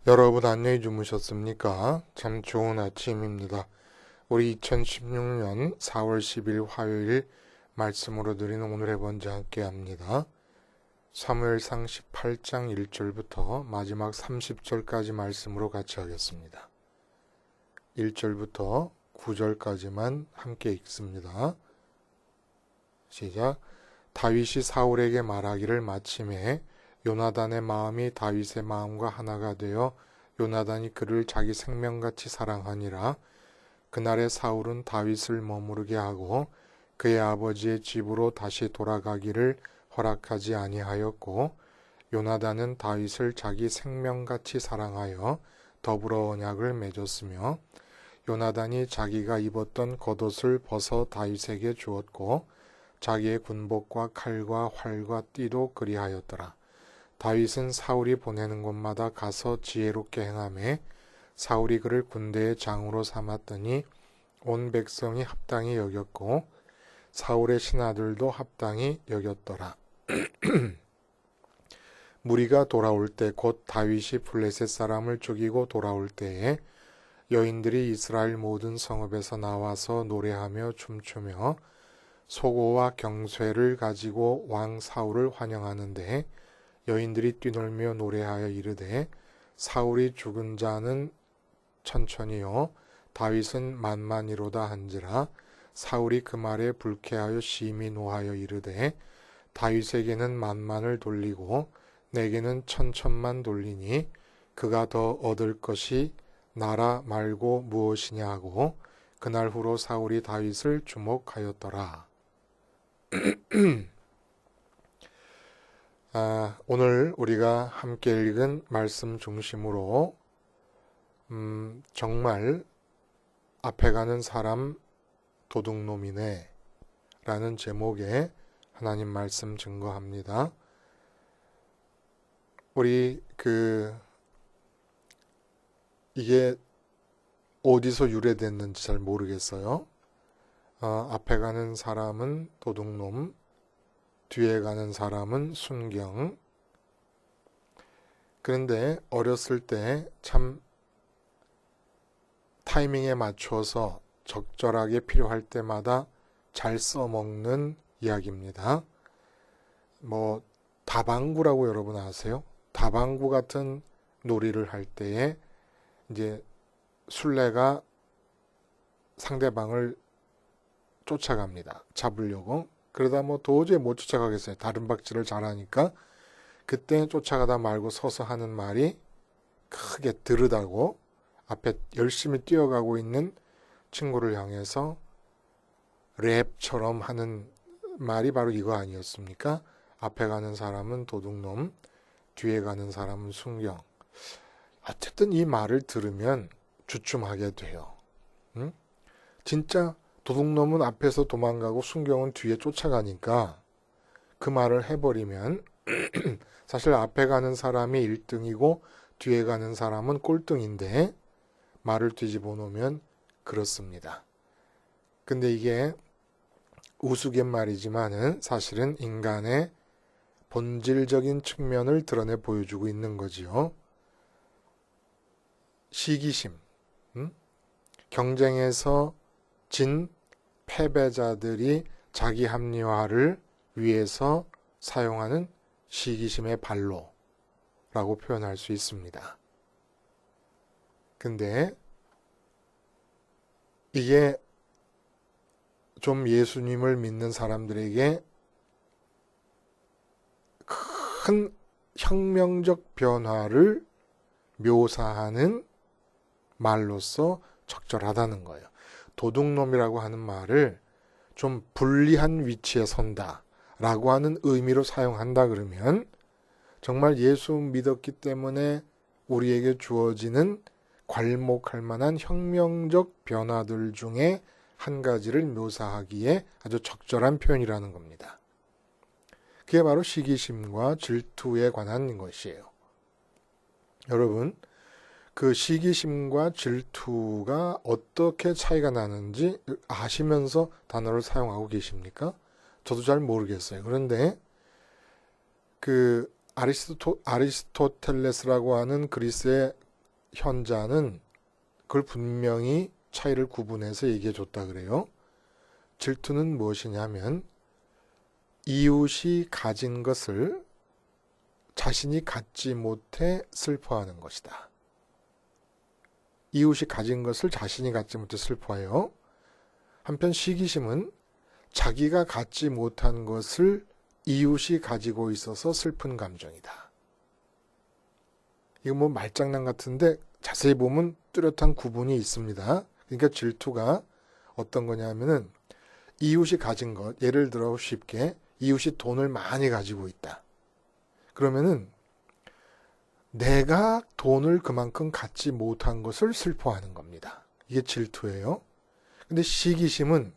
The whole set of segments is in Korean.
여러분 안녕히 주무셨습니까? 참 좋은 아침입니다. 우리 2016년 4월 10일 화요일 말씀으로 드리는 오늘의 번째 함께 합니다. 사무엘상 18장 1절부터 마지막 30절까지 말씀으로 같이 하겠습니다. 1절부터 9절까지만 함께 읽습니다. 시작. 다윗이 사울에게 말하기를 마침에 요나단의 마음이 다윗의 마음과 하나가 되어 요나단이 그를 자기 생명같이 사랑하니라. 그날에 사울은 다윗을 머무르게 하고 그의 아버지의 집으로 다시 돌아가기를 허락하지 아니하였고, 요나단은 다윗을 자기 생명같이 사랑하여 더불어 언약을 맺었으며, 요나단이 자기가 입었던 겉옷을 벗어 다윗에게 주었고 자기의 군복과 칼과 활과 띠도 그리하였더라. 다윗은 사울이 보내는 곳마다 가서 지혜롭게 행하매 사울이 그를 군대의 장으로 삼았더니 온 백성이 합당히 여겼고 사울의 신하들도 합당히 여겼더라. 무리가 돌아올 때 곧 다윗이 블레셋 사람을 죽이고 돌아올 때에 여인들이 이스라엘 모든 성읍에서 나와서 노래하며 춤추며 소고와 경쇠를 가지고 왕 사울을 환영하는데, 여인들이 뛰놀며 노래하여 이르되 사울이 죽은 자는 천천히요 다윗은 만만이로다 한지라. 사울이 그 말에 불쾌하여 심히 노하여 이르되 다윗에게는 만만을 돌리고 내게는 천천만 돌리니 그가 더 얻을 것이 나라 말고 무엇이냐 하고 그날 후로 사울이 다윗을 주목하였더라. 오늘 우리가 함께 읽은 말씀 중심으로 정말 앞에 가는 사람 도둑놈이네 라는 제목의 하나님 말씀 증거합니다. 우리 이게 어디서 유래됐는지 잘 모르겠어요. 앞에 가는 사람은 도둑놈, 뒤에 가는 사람은 순경. 그런데 어렸을 때 참 타이밍에 맞춰서 적절하게 필요할 때마다 잘 써먹는 이야기입니다. 다방구라고 여러분 아세요? 다방구 같은 놀이를 할 때에 이제 술래가 상대방을 쫓아갑니다. 잡으려고. 그러다 도저히 못 쫓아가겠어요. 다른 박질을 잘하니까. 그때 쫓아가다 말고 서서 하는 말이 크게 들으다고 앞에 열심히 뛰어가고 있는 친구를 향해서 랩처럼 하는 말이 바로 이거 아니었습니까? 앞에 가는 사람은 도둑놈, 뒤에 가는 사람은 순경. 어쨌든 이 말을 들으면 주춤하게 돼요. 응? 진짜 도둑놈은 앞에서 도망가고 순경은 뒤에 쫓아가니까 그 말을 해버리면 사실 앞에 가는 사람이 1등이고 뒤에 가는 사람은 꼴등인데 말을 뒤집어 놓으면 그렇습니다. 근데 이게 우스갯말이지만은 사실은 인간의 본질적인 측면을 드러내 보여주고 있는 거지요. 시기심, 경쟁에서 진 패배자들이 자기 합리화를 위해서 사용하는 시기심의 발로라고 표현할 수 있습니다. 근데 이게 좀 예수님을 믿는 사람들에게 큰 혁명적 변화를 묘사하는 말로서 적절하다는 거예요. 도둑놈이라고 하는 말을 좀 불리한 위치에 선다 라고 하는 의미로 사용한다 그러면 정말 예수 믿었기 때문에 우리에게 주어지는 괄목할 만한 혁명적 변화들 중에 한 가지를 묘사하기에 아주 적절한 표현이라는 겁니다. 그게 바로 시기심과 질투에 관한 것이에요. 여러분, 그 시기심과 질투가 어떻게 차이가 나는지 아시면서 단어를 사용하고 계십니까? 저도 잘 모르겠어요. 그런데 그 아리스토텔레스라고 하는 그리스의 현자는 그걸 분명히 차이를 구분해서 얘기해 줬다 그래요. 질투는 무엇이냐면 이웃이 가진 것을 자신이 갖지 못해 슬퍼하는 것이다. 이웃이 가진 것을 자신이 갖지 못해 슬퍼해요. 한편 시기심은 자기가 갖지 못한 것을 이웃이 가지고 있어서 슬픈 감정이다. 이거 뭐 말장난 같은데 자세히 보면 뚜렷한 구분이 있습니다. 그러니까 질투가 어떤 거냐면은 이웃이 가진 것, 예를 들어 쉽게 이웃이 돈을 많이 가지고 있다. 그러면은 내가 돈을 그만큼 갖지 못한 것을 슬퍼하는 겁니다. 이게 질투예요. 근데 시기심은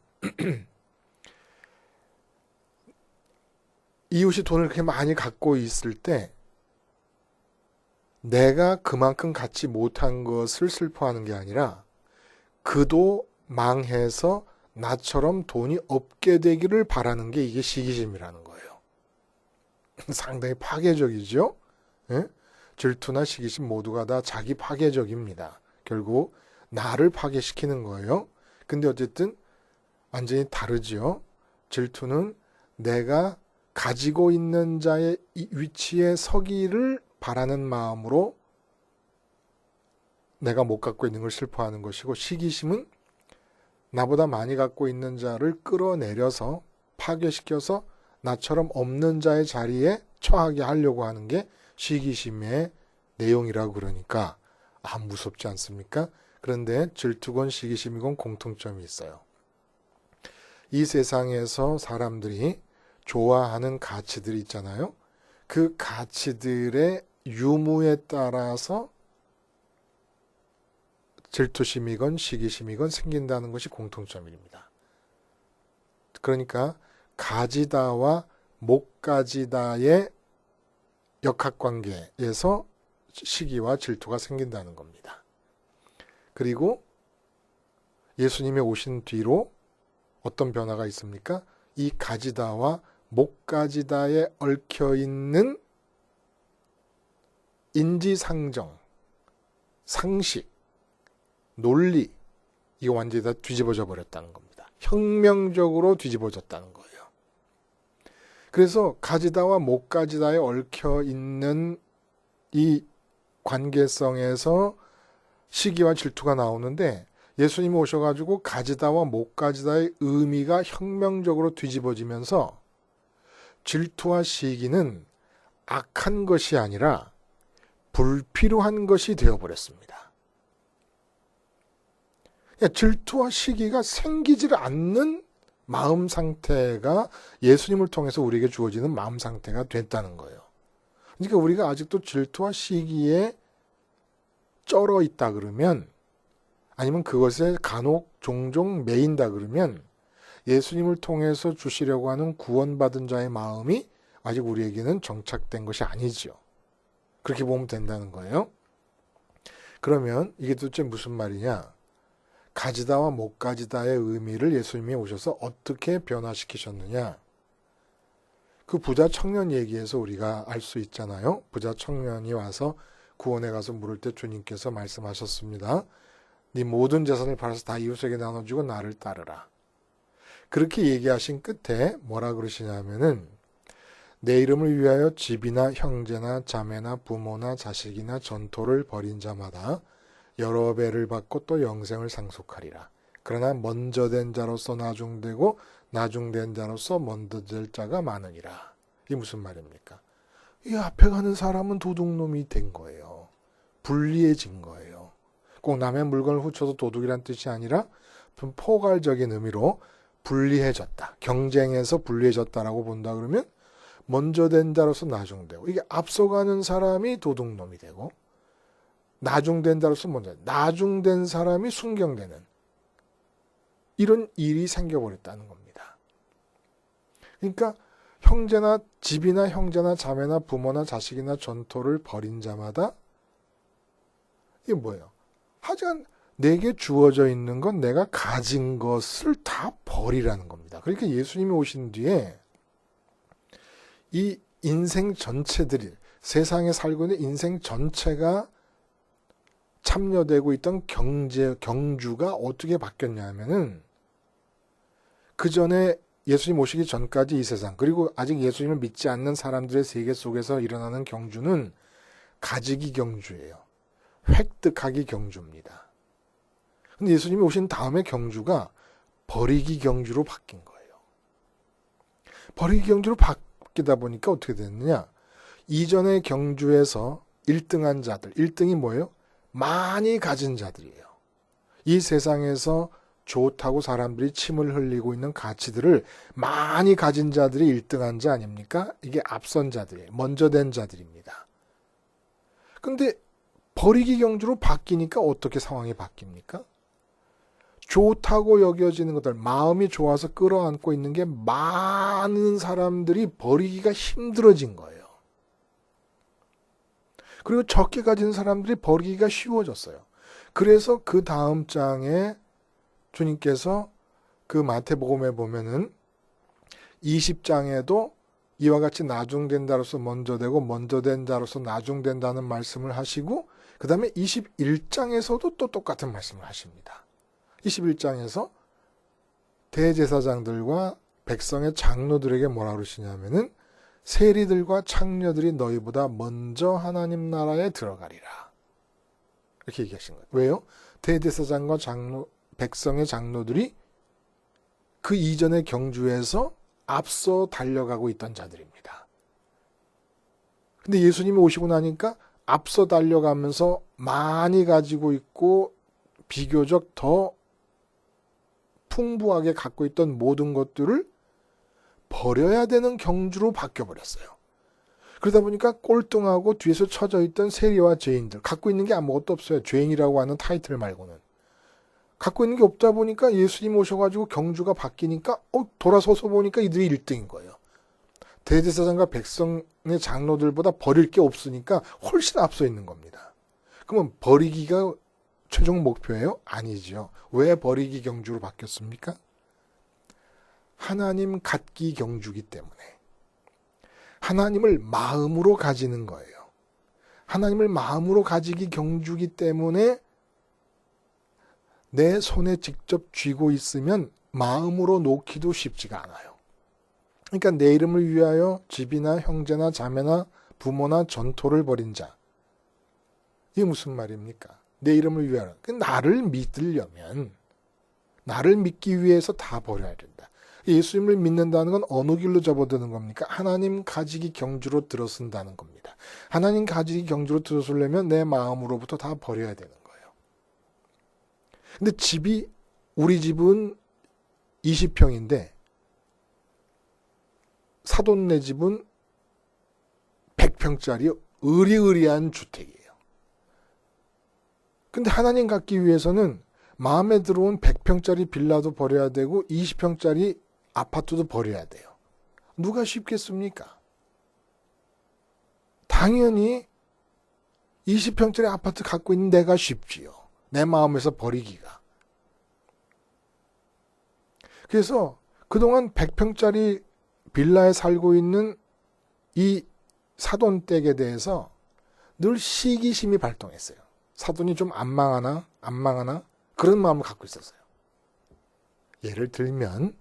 이웃이 돈을 그렇게 많이 갖고 있을 때 내가 그만큼 갖지 못한 것을 슬퍼하는 게 아니라 그도 망해서 나처럼 돈이 없게 되기를 바라는 게 이게 시기심이라는 거예요. 상당히 파괴적이죠? 예? 질투나 시기심 모두가 다 자기 파괴적입니다. 결국 나를 파괴시키는 거예요. 근데 어쨌든 완전히 다르죠. 질투는 내가 가지고 있는 자의 위치에 서기를 바라는 마음으로 내가 못 갖고 있는 걸 슬퍼하는 것이고, 시기심은 나보다 많이 갖고 있는 자를 끌어내려서 파괴시켜서 나처럼 없는 자의 자리에 처하게 하려고 하는 게 시기심의 내용이라고 그러니까 무섭지 않습니까? 그런데 질투건 시기심이건 공통점이 있어요. 이 세상에서 사람들이 좋아하는 가치들이 있잖아요. 그 가치들의 유무에 따라서 질투심이건 시기심이건 생긴다는 것이 공통점입니다. 그러니까 가지다와 못 가지다의 역학관계에서 시기와 질투가 생긴다는 겁니다. 그리고 예수님이 오신 뒤로 어떤 변화가 있습니까? 이 가지다와 못 가지다에 얽혀있는 인지상정, 상식, 논리, 이거 완전히 다 뒤집어져 버렸다는 겁니다. 혁명적으로 뒤집어졌다는 거예요. 그래서 가지다와 못 가지다에 얽혀있는 이 관계성에서 시기와 질투가 나오는데, 예수님이 오셔가지고 가지다와 못 가지다의 의미가 혁명적으로 뒤집어지면서 질투와 시기는 악한 것이 아니라 불필요한 것이 되어버렸습니다. 질투와 시기가 생기질 않는 마음 상태가 예수님을 통해서 우리에게 주어지는 마음 상태가 됐다는 거예요. 그러니까 우리가 아직도 질투와 시기에 쩔어 있다 그러면, 아니면 그것에 간혹 종종 매인다 그러면 예수님을 통해서 주시려고 하는 구원받은 자의 마음이 아직 우리에게는 정착된 것이 아니죠. 그렇게 보면 된다는 거예요. 그러면 이게 도대체 무슨 말이냐? 가지다와 못 가지다의 의미를 예수님이 오셔서 어떻게 변화시키셨느냐? 그 부자 청년 얘기에서 우리가 알 수 있잖아요. 부자 청년이 와서 구원에 가서 물을 때 주님께서 말씀하셨습니다. 네 모든 재산을 팔아서 다 이웃에게 나눠주고 나를 따르라. 그렇게 얘기하신 끝에 뭐라 그러시냐면은, 내 이름을 위하여 집이나 형제나 자매나 부모나 자식이나 전토를 벌인 자마다 여러 배를 받고 또 영생을 상속하리라. 그러나 먼저 된 자로서 나중되고 나중된 자로서 먼저 될 자가 많으니라. 이게 무슨 말입니까? 이 앞에 가는 사람은 도둑놈이 된 거예요. 불리해진 거예요. 꼭 남의 물건을 훔쳐서 도둑이란 뜻이 아니라 좀 포괄적인 의미로 불리해졌다. 경쟁에서 불리해졌다라고 본다 그러면 먼저 된 자로서 나중되고, 이게 앞서가는 사람이 도둑놈이 되고 나중된 자로서 먼저, 나중된 사람이 순경되는 이런 일이 생겨버렸다는 겁니다. 그러니까 형제나 집이나 형제나 자매나 부모나 자식이나 전토를 벌인 자마다, 이게 뭐예요? 하여간 내게 주어져 있는 건 내가 가진 것을 다 버리라는 겁니다. 그러니까 예수님이 오신 뒤에 이 인생 전체들이, 세상에 살고 있는 인생 전체가 참여되고 있던 경주가 어떻게 바뀌었냐면은 그 전에 예수님 오시기 전까지 이 세상, 그리고 아직 예수님을 믿지 않는 사람들의 세계 속에서 일어나는 경주는 가지기 경주예요. 획득하기 경주입니다. 근데 예수님이 오신 다음에 경주가 버리기 경주로 바뀐 거예요. 버리기 경주로 바뀌다 보니까 어떻게 됐느냐? 이전의 경주에서 1등한 자들, 1등이 뭐예요? 많이 가진 자들이에요. 이 세상에서 좋다고 사람들이 침을 흘리고 있는 가치들을 많이 가진 자들이 1등한 자 아닙니까? 이게 앞선 자들이에요. 먼저 된 자들입니다. 근데 버리기 경주로 바뀌니까 어떻게 상황이 바뀝니까? 좋다고 여겨지는 것들, 마음이 좋아서 끌어안고 있는 게 많은 사람들이 버리기가 힘들어진 거예요. 그리고 적게 가진 사람들이 버리기가 쉬워졌어요. 그래서 그 다음 장에 주님께서 그 마태복음에 보면은 20장에도 이와 같이 나중된 자로서 먼저 되고 먼저 된 자로서 나중된다는 말씀을 하시고 그 다음에 21장에서도 또 똑같은 말씀을 하십니다. 21장에서 대제사장들과 백성의 장로들에게 뭐라 그러시냐면은 세리들과 창녀들이 너희보다 먼저 하나님 나라에 들어가리라. 이렇게 얘기하신 거예요. 왜요? 대제사장과 백성의 장로들이 그 이전의 경주에서 앞서 달려가고 있던 자들입니다. 근데 예수님이 오시고 나니까 앞서 달려가면서 많이 가지고 있고 비교적 더 풍부하게 갖고 있던 모든 것들을 버려야 되는 경주로 바뀌어버렸어요. 그러다 보니까 꼴등하고 뒤에서 처져 있던 세리와 죄인들, 갖고 있는 게 아무것도 없어요. 죄인이라고 하는 타이틀 말고는. 갖고 있는 게 없다 보니까 예수님 오셔가지고 경주가 바뀌니까 돌아서서 보니까 이들이 1등인 거예요. 대제사장과 백성의 장로들보다 버릴 게 없으니까 훨씬 앞서 있는 겁니다. 그러면 버리기가 최종 목표예요? 아니죠. 왜 버리기 경주로 바뀌었습니까? 하나님 갖기 경주기 때문에. 하나님을 마음으로 가지는 거예요. 하나님을 마음으로 가지기 경주기 때문에 내 손에 직접 쥐고 있으면 마음으로 놓기도 쉽지가 않아요. 그러니까 내 이름을 위하여 집이나 형제나 자매나 부모나 전토를 벌인 자. 이게 무슨 말입니까? 내 이름을 위하여. 나를 믿으려면 나를 믿기 위해서 다 버려야 된다. 예수님을 믿는다는 건 어느 길로 접어드는 겁니까? 하나님 가지기 경주로 들어선다는 겁니다. 하나님 가지기 경주로 들어서려면 내 마음으로부터 다 버려야 되는 거예요. 근데 우리 집은 20평인데 사돈네 집은 100평짜리 으리으리한 주택이에요. 근데 하나님 갖기 위해서는 마음에 들어온 100평짜리 빌라도 버려야 되고 20평짜리 아파트도 버려야 돼요. 누가 쉽겠습니까? 당연히 20평짜리 아파트 갖고 있는 내가 쉽지요. 내 마음에서 버리기가. 그래서 그동안 100평짜리 빌라에 살고 있는 이 사돈댁에 대해서 늘 시기심이 발동했어요. 사돈이 좀 안 망하나 그런 마음을 갖고 있었어요. 예를 들면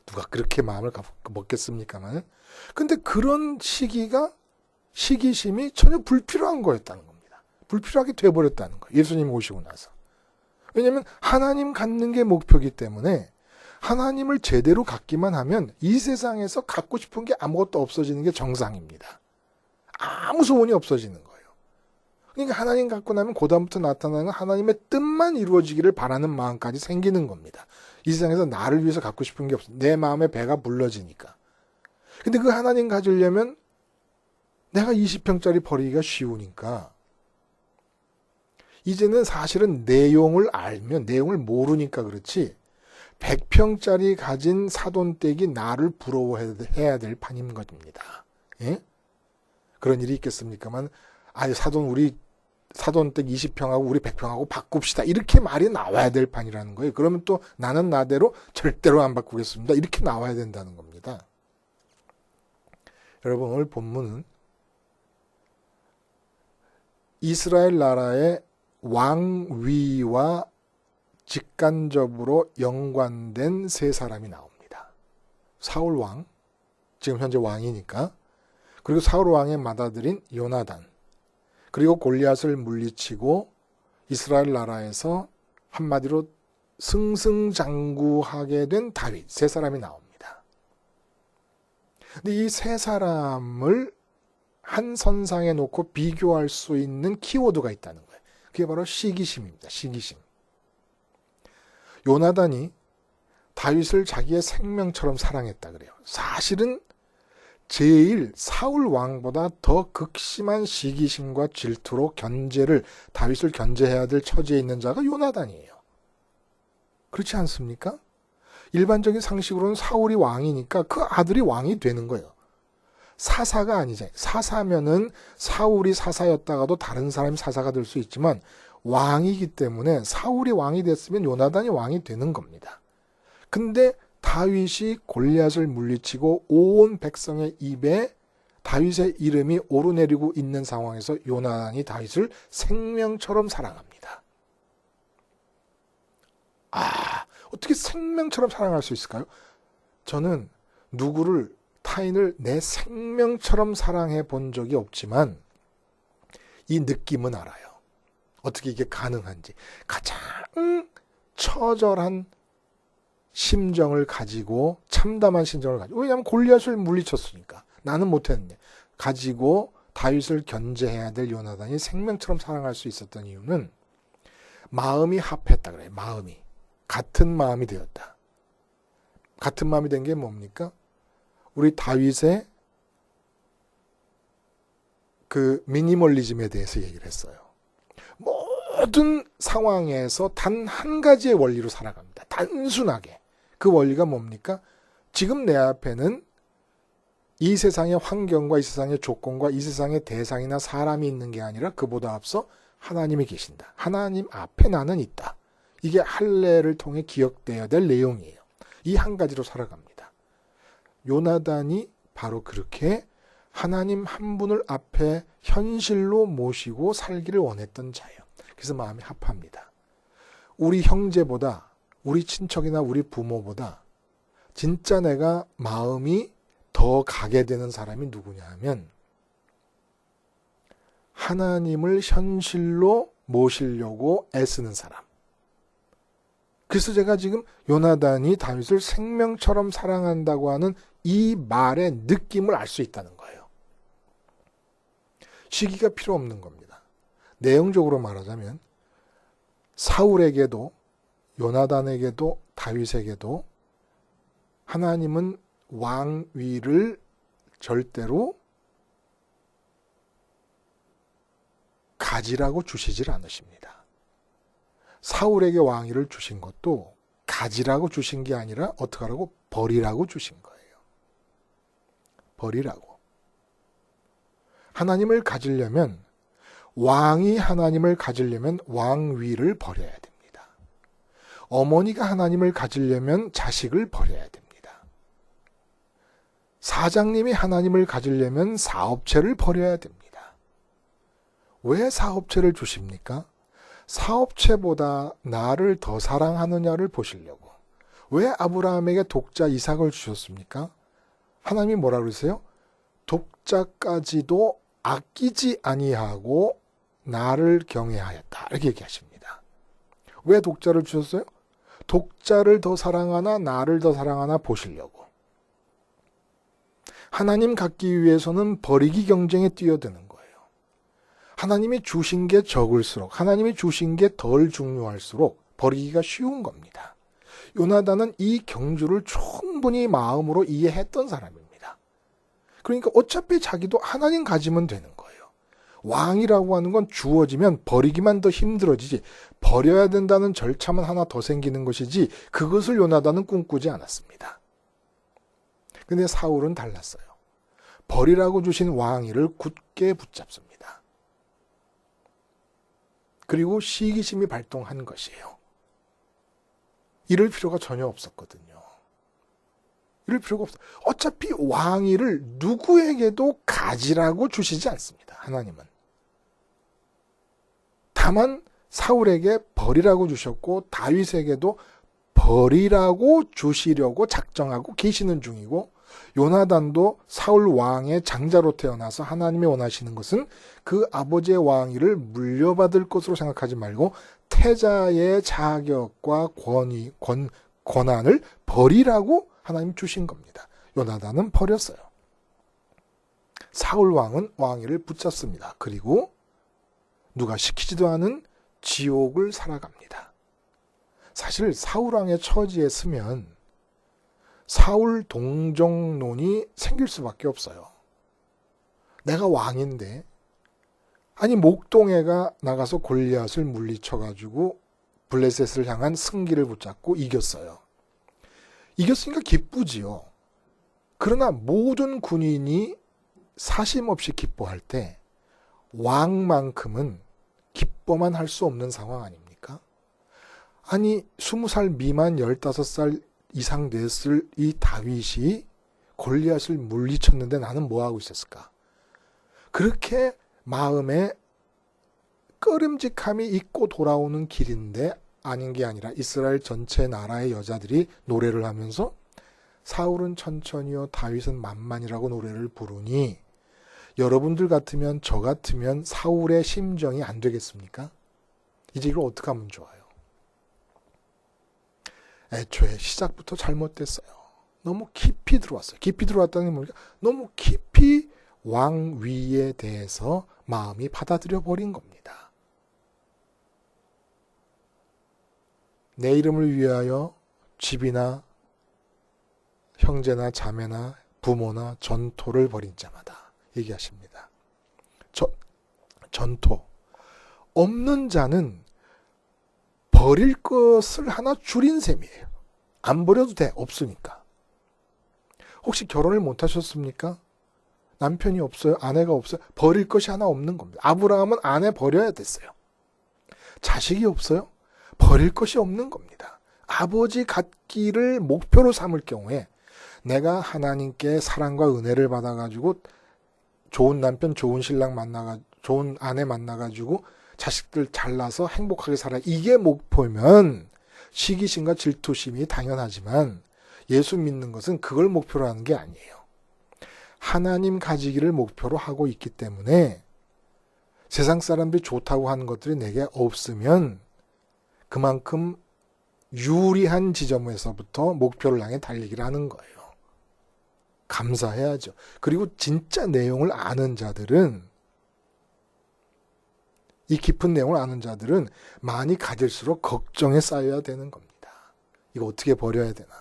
누가 그렇게 마음을 먹겠습니까만, 근데 그런 시기심이 전혀 불필요한 거였다는 겁니다. 불필요하게 돼버렸다는 거예요. 예수님 오시고 나서. 왜냐하면 하나님 갖는 게 목표이기 때문에 하나님을 제대로 갖기만 하면 이 세상에서 갖고 싶은 게 아무것도 없어지는 게 정상입니다. 아무 소원이 없어지는 거예요. 그러니까 하나님 갖고 나면 그다음부터 나타나는 건 하나님의 뜻만 이루어지기를 바라는 마음까지 생기는 겁니다. 이 세상에서 나를 위해서 갖고 싶은 게 없어. 내 마음에 배가 불러지니까. 근데 그 하나님 가지려면 내가 20평짜리 버리기가 쉬우니까 이제는 사실은 내용을 알면, 내용을 모르니까 그렇지 100평짜리 가진 사돈댁이 나를 부러워해야 될 판인 겁니다. 예? 그런 일이 있겠습니까만, 우리 사돈댁 20평하고 우리 100평하고 바꿉시다. 이렇게 말이 나와야 될 판이라는 거예요. 그러면 또 나는 나대로 절대로 안 바꾸겠습니다. 이렇게 나와야 된다는 겁니다. 여러분, 오늘 본문은 이스라엘 나라의 왕위와 직간접으로 연관된 세 사람이 나옵니다. 사울 왕, 지금 현재 왕이니까, 그리고 사울 왕의 맏아들인 요나단, 그리고 골리앗을 물리치고 이스라엘 나라에서 한마디로 승승장구하게 된 다윗, 세 사람이 나옵니다. 근데 이 세 사람을 한 선상에 놓고 비교할 수 있는 키워드가 있다는 거예요. 그게 바로 시기심입니다. 시기심. 요나단이 다윗을 자기의 생명처럼 사랑했다 그래요. 사실은 제일 사울 왕보다 더 극심한 시기심과 질투로 다윗을 견제해야 될 처지에 있는 자가 요나단이에요. 그렇지 않습니까? 일반적인 상식으로는 사울이 왕이니까 그 아들이 왕이 되는 거예요. 사사가 아니죠. 사사면은 사울이 사사였다가도 다른 사람이 사사가 될 수 있지만 왕이기 때문에 사울이 왕이 됐으면 요나단이 왕이 되는 겁니다. 근데 다윗이 골리앗을 물리치고 온 백성의 입에 다윗의 이름이 오르내리고 있는 상황에서 요나단이 다윗을 생명처럼 사랑합니다. 어떻게 생명처럼 사랑할 수 있을까요? 저는 타인을 내 생명처럼 사랑해 본 적이 없지만 이 느낌은 알아요. 어떻게 이게 가능한지. 가장 처절한 심정을 가지고, 참담한 심정을 가지고, 왜냐하면 골리앗을 물리쳤으니까 나는 못했는데 가지고 다윗을 견제해야 될 요나단이 생명처럼 사랑할 수 있었던 이유는 마음이 합했다 그래요. 마음이 같은 마음이 되었다. 같은 마음이 된 게 뭡니까? 우리 다윗의 그 미니멀리즘에 대해서 얘기를 했어요. 모든 상황에서 단 한 가지의 원리로 살아갑니다. 단순하게. 그 원리가 뭡니까? 지금 내 앞에는 이 세상의 환경과 이 세상의 조건과 이 세상의 대상이나 사람이 있는 게 아니라 그보다 앞서 하나님이 계신다. 하나님 앞에 나는 있다. 이게 할례를 통해 기억되어야 될 내용이에요. 이 한 가지로 살아갑니다. 요나단이 바로 그렇게 하나님 한 분을 앞에 현실로 모시고 살기를 원했던 자예요. 그래서 마음이 합합니다. 우리 형제보다, 우리 친척이나 우리 부모보다 진짜 내가 마음이 더 가게 되는 사람이 누구냐 하면 하나님을 현실로 모시려고 애쓰는 사람. 그래서 제가 지금 요나단이 다윗을 생명처럼 사랑한다고 하는 이 말의 느낌을 알 수 있다는 거예요. 시기가 필요 없는 겁니다. 내용적으로 말하자면 사울에게도 요나단에게도 다윗에게도 하나님은 왕위를 절대로 가지라고 주시질 않으십니다. 사울에게 왕위를 주신 것도 가지라고 주신 게 아니라 어떻게 하라고? 버리라고 주신 거예요. 버리라고. 하나님을 가지려면, 왕이 하나님을 가지려면 왕위를 버려야 됩니다. 어머니가 하나님을 가지려면 자식을 버려야 됩니다. 사장님이 하나님을 가지려면 사업체를 버려야 됩니다. 왜 사업체를 주십니까? 사업체보다 나를 더 사랑하느냐를 보시려고. 왜 아브라함에게 독자 이삭을 주셨습니까? 하나님이 뭐라 그러세요? 독자까지도 아끼지 아니하고 나를 경외하였다. 이렇게 얘기하십니다. 왜 독자를 주셨어요? 독자를 더 사랑하나 나를 더 사랑하나 보시려고. 하나님 갖기 위해서는 버리기 경쟁에 뛰어드는 거예요. 하나님이 주신 게 적을수록, 하나님이 주신 게 덜 중요할수록 버리기가 쉬운 겁니다. 요나단은 이 경주를 충분히 마음으로 이해했던 사람입니다. 그러니까 어차피 자기도 하나님 가지면 되는 거예요. 왕이라고 하는 건 주어지면 버리기만 더 힘들어지지, 버려야 된다는 절차만 하나 더 생기는 것이지, 그것을 요나단은 꿈꾸지 않았습니다. 근데 사울은 달랐어요. 버리라고 주신 왕위를 굳게 붙잡습니다. 그리고 시기심이 발동한 것이에요. 이럴 필요가 전혀 없었거든요. 이럴 필요가 없어요. 어차피 왕위를 누구에게도 가지라고 주시지 않습니다. 하나님은. 다만 사울에게 벌이라고 주셨고 다윗에게도 벌이라고 주시려고 작정하고 계시는 중이고, 요나단도 사울 왕의 장자로 태어나서 하나님이 원하시는 것은 그 아버지의 왕위를 물려받을 것으로 생각하지 말고 태자의 자격과 권한을 벌이라고 하나님 주신 겁니다. 요나단은 버렸어요. 사울 왕은 왕위를 붙잡습니다. 그리고 누가 시키지도 않은 지옥을 살아갑니다. 사실 사울 왕의 처지에 서면 사울 동정론이 생길 수밖에 없어요. 내가 왕인데, 아니 목동해가 나가서 골리앗을 물리쳐가지고 블레셋을 향한 승기를 붙잡고 이겼어요. 이겼으니까 기쁘지요. 그러나 모든 군인이 사심 없이 기뻐할 때 왕만큼은 기뻐만 할 수 없는 상황 아닙니까? 아니 20살 미만 15살 이상 됐을 이 다윗이 골리앗을 물리쳤는데 나는 뭐하고 있었을까? 그렇게 마음에 꺼림직함이 있고 돌아오는 길인데, 아닌 게 아니라 이스라엘 전체 나라의 여자들이 노래를 하면서 사울은 천천히요 다윗은 만만이라고 노래를 부르니, 여러분들 같으면 저 같으면 사울의 심정이 안 되겠습니까? 이제 이걸 어떻게 하면 좋아요? 애초에 시작부터 잘못됐어요. 너무 깊이 들어왔어요. 깊이 들어왔다는 게 뭡니까? 너무 깊이 왕위에 대해서 마음이 받아들여 버린 겁니다. 내 이름을 위하여 집이나 형제나 자매나 부모나 전토를 벌인 자마다 얘기하십니다. 전토. 없는 자는 버릴 것을 하나 줄인 셈이에요. 안 버려도 돼. 없으니까. 혹시 결혼을 못 하셨습니까? 남편이 없어요? 아내가 없어요? 버릴 것이 하나 없는 겁니다. 아브라함은 아내 버려야 됐어요. 자식이 없어요? 버릴 것이 없는 겁니다. 아버지 갖기를 목표로 삼을 경우에 내가 하나님께 사랑과 은혜를 받아가지고 좋은 남편, 좋은 신랑 좋은 아내 만나가지고 자식들 잘나서 행복하게 살아. 이게 목표면 시기심과 질투심이 당연하지만 예수 믿는 것은 그걸 목표로 하는 게 아니에요. 하나님 가지기를 목표로 하고 있기 때문에 세상 사람들이 좋다고 하는 것들이 내게 없으면 그만큼 유리한 지점에서부터 목표를 향해 달리기를 하는 거예요. 감사해야죠. 그리고 진짜 내용을 아는 자들은, 이 깊은 내용을 아는 자들은 많이 가질수록 걱정에 쌓여야 되는 겁니다. 이거 어떻게 버려야 되나.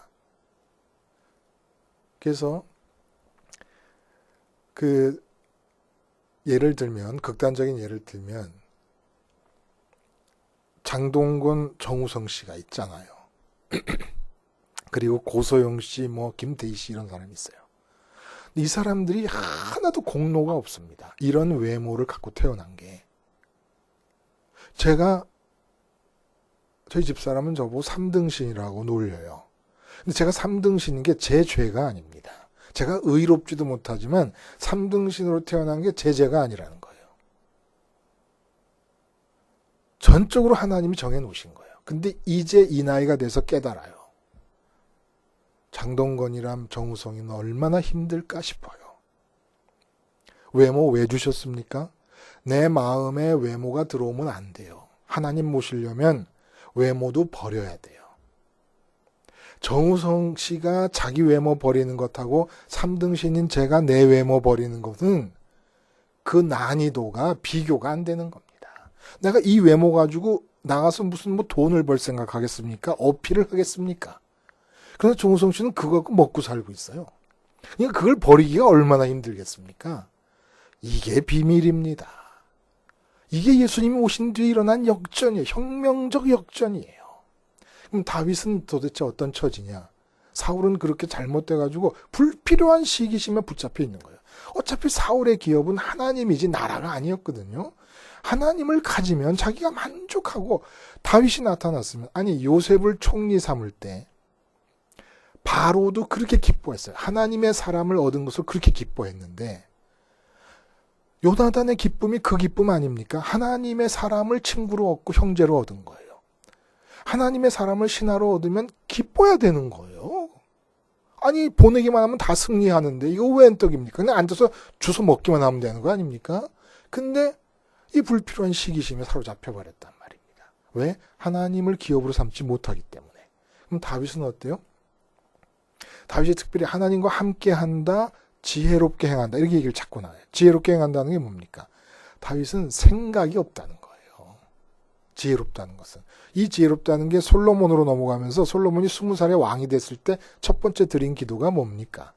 그래서 예를 들면, 극단적인 예를 들면 장동건, 정우성 씨가 있잖아요. 그리고 고소영 씨, 김대희 씨 이런 사람이 있어요. 이 사람들이 하나도 공로가 없습니다. 이런 외모를 갖고 태어난 게. 저희 집사람은 저보고 3등신이라고 놀려요. 근데 제가 3등신인 게 제 죄가 아닙니다. 제가 의롭지도 못하지만 3등신으로 태어난 게 제 죄가 아니라는 거예요. 전적으로 하나님이 정해놓으신 거예요. 근데 이제 이 나이가 돼서 깨달아요. 장동건이랑 정우성이는 얼마나 힘들까 싶어요. 외모 왜 주셨습니까? 내 마음에 외모가 들어오면 안 돼요. 하나님 모시려면 외모도 버려야 돼요. 정우성 씨가 자기 외모 버리는 것하고 3등신인 제가 내 외모 버리는 것은 그 난이도가 비교가 안 되는 겁니다. 내가 이 외모 가지고 나가서 무슨 돈을 벌 생각하겠습니까? 어필을 하겠습니까? 그래서 정우성 씨는 그거 갖고 먹고 살고 있어요. 그러니까 그걸 버리기가 얼마나 힘들겠습니까? 이게 비밀입니다. 이게 예수님이 오신 뒤에 일어난 역전이에요. 혁명적 역전이에요. 그럼 다윗은 도대체 어떤 처지냐? 사울은 그렇게 잘못돼가지고 불필요한 시기심에 붙잡혀 있는 거예요. 어차피 사울의 기업은 하나님이지 나라가 아니었거든요. 하나님을 가지면 자기가 만족하고, 다윗이 나타났으면, 아니 요셉을 총리 삼을 때 바로도 그렇게 기뻐했어요. 하나님의 사람을 얻은 것을 그렇게 기뻐했는데 요나단의 기쁨이 그 기쁨 아닙니까? 하나님의 사람을 친구로 얻고 형제로 얻은 거예요. 하나님의 사람을 신하로 얻으면 기뻐야 되는 거예요. 아니 보내기만 하면 다 승리하는데 이거 웬 떡입니까? 그냥 앉아서 주워 먹기만 하면 되는 거 아닙니까? 근데 이 불필요한 시기심에 사로잡혀 버렸단 말입니다. 왜? 하나님을 기업으로 삼지 못하기 때문에. 그럼 다윗은 어때요? 다윗이 특별히 하나님과 함께한다, 지혜롭게 행한다 이렇게 얘기를 자꾸 나와요. 지혜롭게 행한다는 게 뭡니까? 다윗은 생각이 없다는 거예요. 지혜롭다는 것은. 이 지혜롭다는 게 솔로몬으로 넘어가면서 솔로몬이 20살에 왕이 됐을 때 첫 번째 드린 기도가 뭡니까?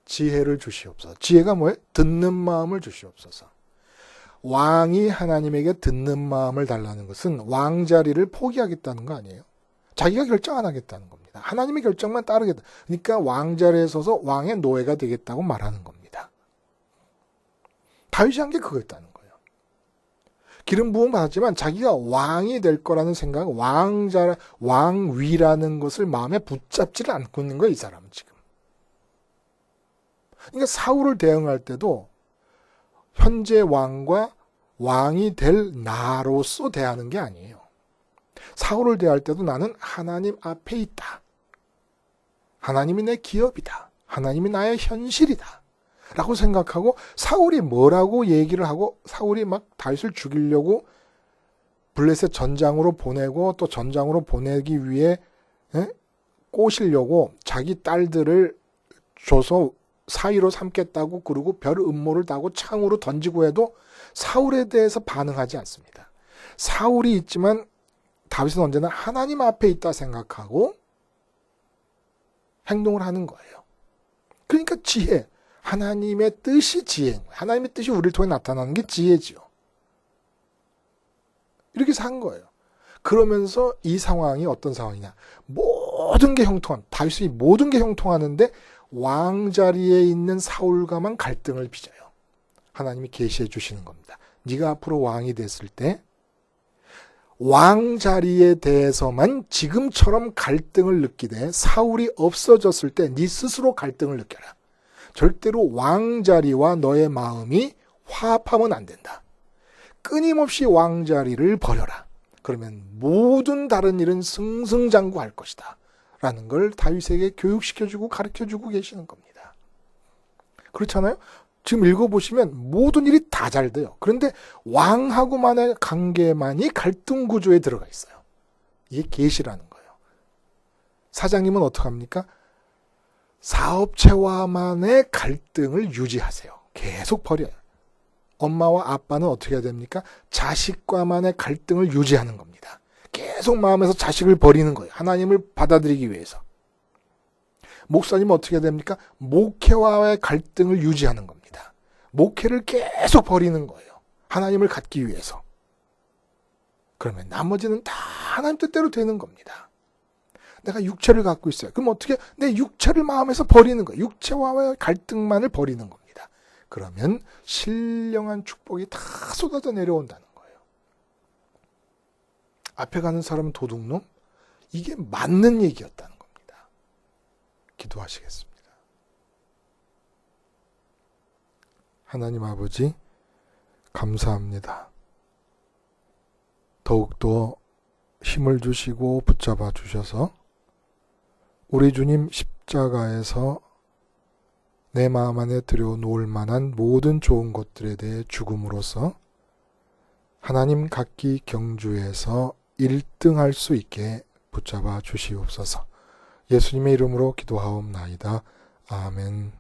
지혜를 주시옵소서. 지혜가 뭐예요? 듣는 마음을 주시옵소서. 왕이 하나님에게 듣는 마음을 달라는 것은 왕자리를 포기하겠다는 거 아니에요? 자기가 결정 안 하겠다는 겁니다. 하나님의 결정만 따르겠다. 그러니까 왕자리에 서서 왕의 노예가 되겠다고 말하는 겁니다. 다윗이 한 게 그거였다는 거예요. 기름 부음 받았지만 자기가 왕이 될 거라는 생각, 왕위라는 것을 마음에 붙잡지를 않고 있는 거예요, 이 사람은 지금. 그러니까 사울을 대응할 때도 현재 왕과 왕이 될 나로서 대하는 게 아니에요. 사울을 대할 때도 나는 하나님 앞에 있다. 하나님이 내 기업이다. 하나님이 나의 현실이다. 라고 생각하고 사울이 뭐라고 얘기를 하고 사울이 막 다윗을 죽이려고 블레셋 전장으로 보내고 또 전장으로 보내기 위해 꼬시려고 자기 딸들을 줘서 사위로 삼겠다고 그러고 별 음모를 따고 창으로 던지고 해도 사울에 대해서 반응하지 않습니다. 사울이 있지만 다윗은 언제나 하나님 앞에 있다 생각하고 행동을 하는 거예요. 그러니까 지혜, 하나님의 뜻이 지혜인 거예요. 하나님의 뜻이 우리를 통해 나타나는 게 지혜지요. 이렇게 산 거예요. 그러면서 이 상황이 어떤 상황이냐. 모든 게 형통합니다. 다윗이 모든 게 형통하는데 왕자리에 있는 사울과만 갈등을 빚어요. 하나님이 계시해 주시는 겁니다. 네가 앞으로 왕이 됐을 때 왕자리에 대해서만 지금처럼 갈등을 느끼되 사울이 없어졌을 때 네 스스로 갈등을 느껴라. 절대로 왕자리와 너의 마음이 화합하면 안 된다. 끊임없이 왕자리를 버려라. 그러면 모든 다른 일은 승승장구할 것이다. 라는 걸 다윗에게 교육시켜주고 가르쳐주고 계시는 겁니다. 그렇잖아요? 지금 읽어보시면 모든 일이 다 잘 돼요. 그런데 왕하고만의 관계만이 갈등 구조에 들어가 있어요. 이게 계시라는 거예요. 사장님은 어떡합니까? 사업체와만의 갈등을 유지하세요. 계속 버려요. 엄마와 아빠는 어떻게 해야 됩니까? 자식과만의 갈등을 유지하는 겁니다. 계속 마음에서 자식을 버리는 거예요. 하나님을 받아들이기 위해서. 목사님은 어떻게 해야 됩니까? 목회와의 갈등을 유지하는 겁니다. 목회를 계속 버리는 거예요. 하나님을 갖기 위해서. 그러면 나머지는 다 하나님 뜻대로 되는 겁니다. 내가 육체를 갖고 있어요. 그럼 어떻게? 내 육체를 마음에서 버리는 거예요. 육체와의 갈등만을 버리는 겁니다. 그러면 신령한 축복이 다 쏟아져 내려온다는 거예요. 앞에 가는 사람은 도둑놈? 이게 맞는 얘기였다는 겁니다. 기도하시겠습니다. 하나님 아버지, 감사합니다. 더욱더 힘을 주시고 붙잡아 주셔서 우리 주님 십자가에서 내 마음 안에 들여놓을 만한 모든 좋은 것들에 대해 죽음으로써 하나님 각기 경주에서 1등할 수 있게 붙잡아 주시옵소서. 예수님의 이름으로 기도하옵나이다. 아멘.